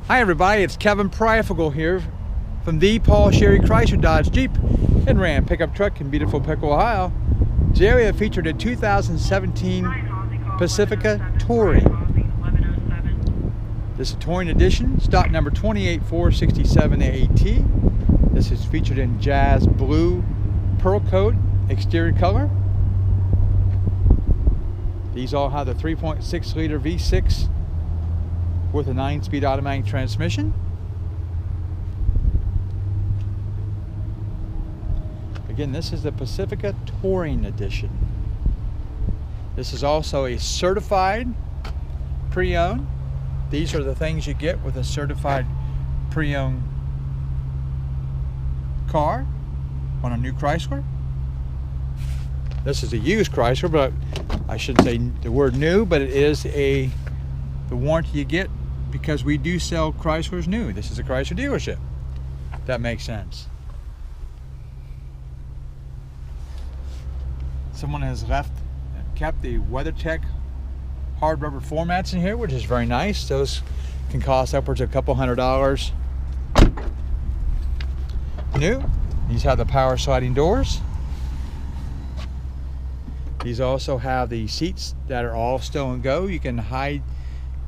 Hi everybody, it's Kevin Piqua here from the Paul Sherry Chrysler Dodge Jeep and Ram pickup truck in beautiful Piqua, Ohio. Today we have featured a 2017 Pacifica Touring. This is a Touring Edition, stock number 28467AT. This is featured in Jazz Blue Pearl Coat exterior color. These all have the 3.6 liter V6 with a 9-speed automatic transmission. Again, this is the Pacifica Touring Edition. This is also a certified pre-owned. These are the things you get with a certified pre-owned car on a new Chrysler. This is a used Chrysler, but I shouldn't say the word new, but it is the warranty you get because we do sell Chryslers new. This is a Chrysler dealership. If that makes sense. Someone has kept the WeatherTech hard rubber floor mats in here, which is very nice. Those can cost upwards of a couple $100 new. These have the power sliding doors. These also have the seats that are all stow and go. You can hide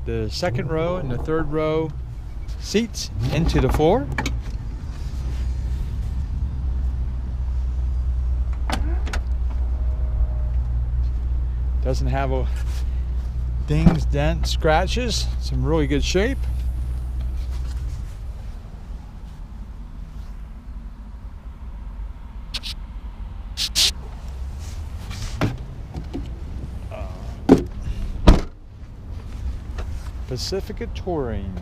the second row and the third row seats into the floor. Doesn't have a dings, dents, scratches. It's in really good shape. Pacifica Touring.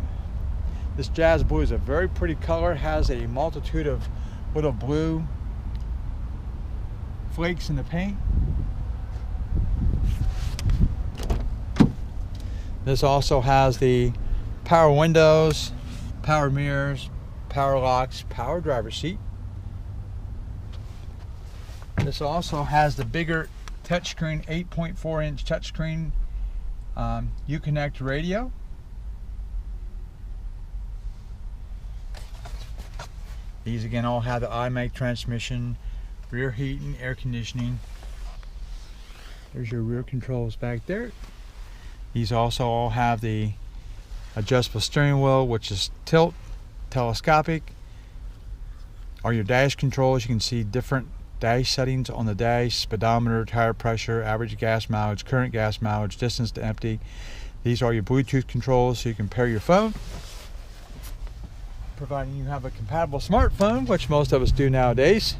This Jazz Blue is a very pretty color. Has a multitude of little blue flakes in the paint. This also has the power windows, power mirrors, power locks, power driver's seat. This also has the bigger touchscreen, 8.4-inch touchscreen Uconnect radio. These again all have the automatic transmission, rear heating, air conditioning. There's your rear controls back there. These also all have the adjustable steering wheel, which is tilt, telescopic. Or your dash controls, you can see different dash settings on the dash: speedometer, tire pressure, average gas mileage, current gas mileage, distance to empty. These are your Bluetooth controls, so you can pair your phone, providing you have a compatible smartphone, which most of us do nowadays.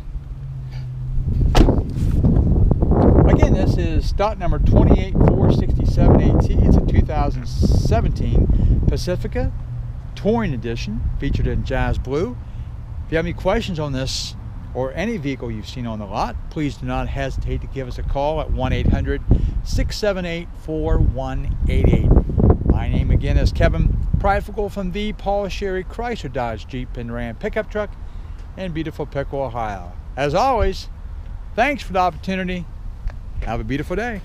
Again, this is stock number 28467AT. It's a 2017 Pacifica Touring Edition, featured in Jazz Blue. If you have any questions on this or any vehicle you've seen on the lot, please do not hesitate to give us a call at 1-800-678-4188. My name again is Kevin Piqua from the Paul Sherry Chrysler Dodge Jeep and Ram pickup truck in beautiful Piqua, Ohio. As always, thanks for the opportunity. Have a beautiful day.